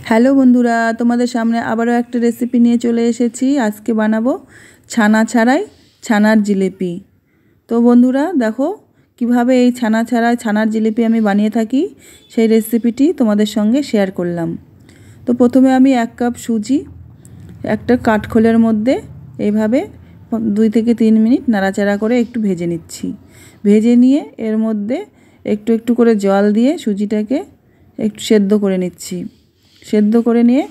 Hello বন্ধুরা, তোমাদের সামনে আবারও একটা রেসিপি নিয়ে চলে এসেছি। আজকে বানাবো ছানা ছাড়াই ছানার জিলিপি। তো বন্ধুরা দেখো কিভাবে এই ছানা ছাড়াই ছানার জিলিপি আমি বানিয়ে থাকি, সেই রেসিপিটি তোমাদের সঙ্গে শেয়ার করলাম। তো প্রথমে আমি 1 কাপ সুজি একটা কাঠখোলের মধ্যে এইভাবে 2 থেকে 3 মিনিট নাড়াচাড়া করে একটু ভেজে নিচ্ছি। ভেজে নিয়ে এর মধ্যে একটু একটু করে জল দিয়ে সুজিটাকে একটু সেদ্ধ করে নিচ্ছি। সেদ্ধ করে নিয়ে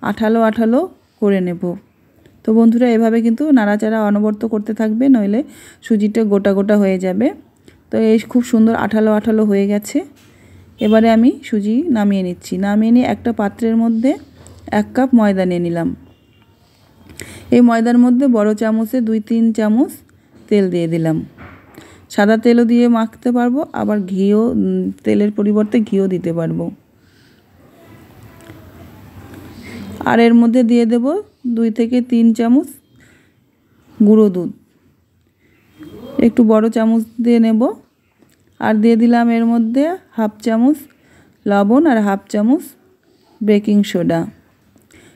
আঠালো আঠালো করে নেব। তো বন্ধুরা এভাবে কিন্তু নাড়াচাড়া অনবরত করতে থাকবে, নইলে সুজিটা গোটা গোটা হয়ে যাবে। তো এই খুব সুন্দর আঠালো আঠালো হয়ে গেছে। এবারে আমি সুজি নামিয়ে নিচ্ছি। নামিয়ে নিয়ে একটা পাত্রের মধ্যে 1 কাপ ময়দা নিয়ে নিলাম। এই ময়দার মধ্যে বড় চামচে 2-3 চামচ তেল দিয়ে দিলাম। সাদা তেলও দিয়ে মাখতে পারবো, আবার ঘিও, তেলের পরিবর্তে ঘিও দিতে পারবো। আর এর মধ্যে দিয়ে দেব 2 থেকে 3 চামচ গুঁড়ো দুধ, একটু বড় চামচ দিয়ে নেব। আর দিয়ে দিলাম এর মধ্যে 1/2 চামচ লবণ আর 1/2 চামচ বেকিং সোডা।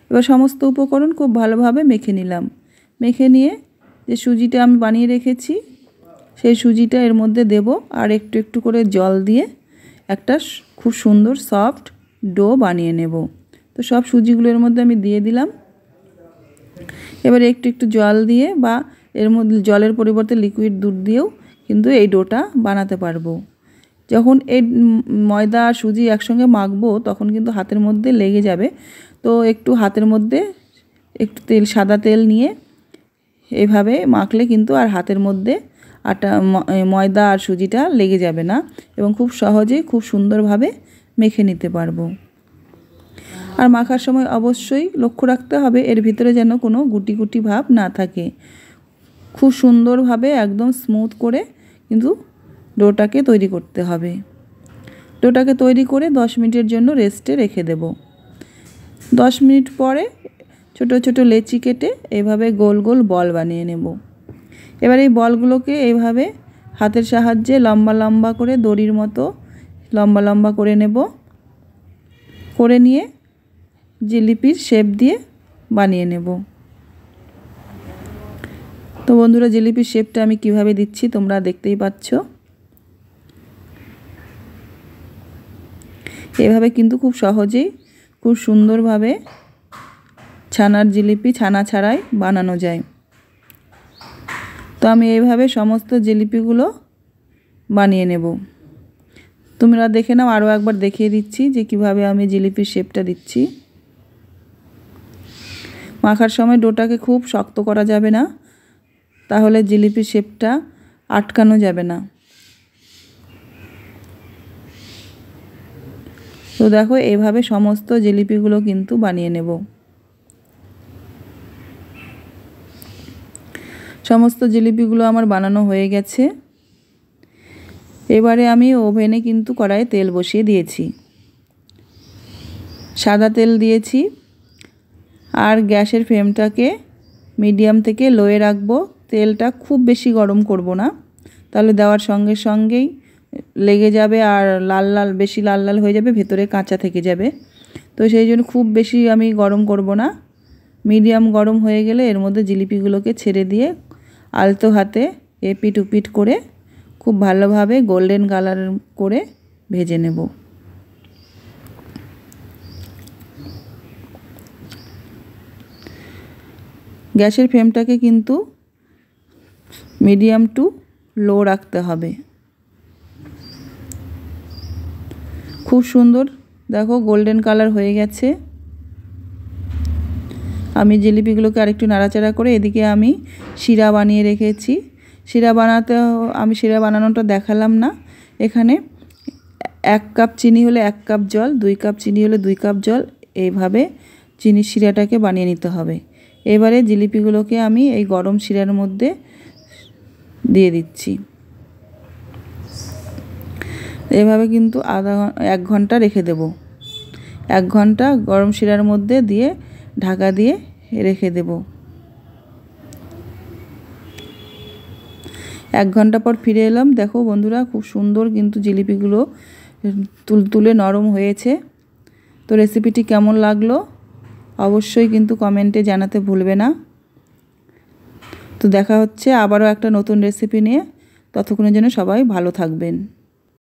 এবার সমস্ত উপকরণ খুব ভালোভাবে মেখে নিলাম। মেখে নিয়ে যে সুজিটা আমি বানিয়ে রেখেছি সেই সুজিটা এর মধ্যে দেব, আর একটু একটু করে জল দিয়ে একটা খুব সুন্দর সফট ডো বানিয়ে নেব। তো সব সুজিগুলোর মধ্যে আমি দিয়ে দিলাম। এবারে একটু একটু জল দিয়ে বা এর মধ্যে জলের পরিবর্তে লিকুইড দুধ দিয়েও কিন্তু এই ডোটা বানাতে পারবো। যখন এই ময়দা আর সুজি একসঙ্গে মাখবো তখন কিন্তু হাতের মধ্যে লেগে যাবে। তো একটু হাতের মধ্যে একটু তেল, সাদা তেল নিয়ে এভাবে মাখলে কিন্তু আর হাতের মধ্যে ময়দা আর সুজিটা লেগে যাবে না, এবং খুব সহজে খুব সুন্দরভাবে মেখে নিতে পারবো। আর মাখার সময় অবশ্যই লক্ষ্য রাখতে হবে এর ভিতরে যেন কোনো গুটি গুটি ভাব না থাকে। খুব সুন্দরভাবে একদম স্মুথ করে কিন্তু ডোটাকে তৈরি করতে হবে। ডোটাকে তৈরি করে 10 মিনিটের জন্য রেস্টে রেখে দেব। 10 মিনিট পরে ছোট ছোট লেচি কেটে এইভাবে গোল গোল বল বানিয়ে নেব। এবার এই বলগুলোকে এইভাবে হাতের সাহায্যে লম্বা লম্বা করে দড়ির মতো লম্বা লম্বা করে নেব। করে নিয়ে জিলিপির শেপ দিয়ে বানিয়ে নেব। তো বন্ধুরা জিলিপির শেপটা আমি কিভাবে দিচ্ছি তোমরা দেখতেই পাচ্ছ। এভাবে কিন্তু খুব সহজেই খুব সুন্দরভাবে ছানার জিলিপি ছানা ছাড়াই বানানো যায়। তো আমি এইভাবে সমস্ত জিলিপিগুলো বানিয়ে নেব। তোমরা দেখে নাও, আরও একবার দেখিয়ে দিচ্ছি যে কিভাবে আমি জিলিপির শেপটা দিচ্ছি। মাখার সময় ডোটাকে খুব শক্ত করা যাবে না, তাহলে জিলিপির শেপটা আটকানো যাবে না। তো দেখো এইভাবে সমস্ত জিলিপিগুলো কিন্তু বানিয়ে নেব। সমস্ত জিলিপিগুলো আমার বানানো হয়ে গেছে। এবারে আমি ওভেনে কিন্তু কড়াইয়ে তেল বসিয়ে দিয়েছি। সাদা তেল দিয়েছি। আর গ্যাসের ফ্লেমটাকে মিডিয়াম থেকে লোয়ে রাখবো। তেলটা খুব বেশি গরম করব না, তাহলে দেওয়ার সঙ্গে সঙ্গেই লেগে যাবে আর লাল লাল, বেশি লাল লাল হয়ে যাবে, ভেতরে কাঁচা থেকে যাবে। তো সেই জন্য খুব বেশি আমি গরম করব না। মিডিয়াম গরম হয়ে গেলে এর মধ্যে জিলিপিগুলোকে ছেড়ে দিয়ে আলতো হাতে এপিট উপিট করে খুব ভালোভাবে গোল্ডেন কালার করে ভেজে নেব। গ্যাসের ফ্লেমটাকে কিন্তু মিডিয়াম টু লো রাখতে হবে। খুব সুন্দর দেখো গোল্ডেন কালার হয়ে গেছে। আমি জিলিপিগুলোকে আরেকটু নাড়াচাড়া করে এদিকে আমি শিরা বানিয়ে রেখেছি। শিরা বানানোটা দেখালাম না। এখানে 1 কাপ চিনি হলে 1 কাপ জল, 2 কাপ চিনি হলে 2 কাপ জল, এইভাবে চিনির শিরাটাকে বানিয়ে নিতে হবে। এবারে জিলিপিগুলোকে আমি এই গরম শিরার মধ্যে দিয়ে দিচ্ছি। এভাবে কিন্তু 1 ঘন্টা রেখে দেব। 1 ঘন্টা গরম শিরার মধ্যে দিয়ে ঢাকা দিয়ে রেখে দেব। 1 ঘন্টা পর ফিরে এলাম। দেখো বন্ধুরা খুব সুন্দর কিন্তু জিলিপিগুলো তুলতুলে নরম হয়েছে। তো রেসিপিটি কেমন লাগলো অবশ্যই কিন্তু কমেন্টে জানাতে ভুলবে না। তো দেখা হচ্ছে আবারও একটা নতুন রেসিপি নিয়ে। ততক্ষণের জন্য সবাই ভালো থাকবেন।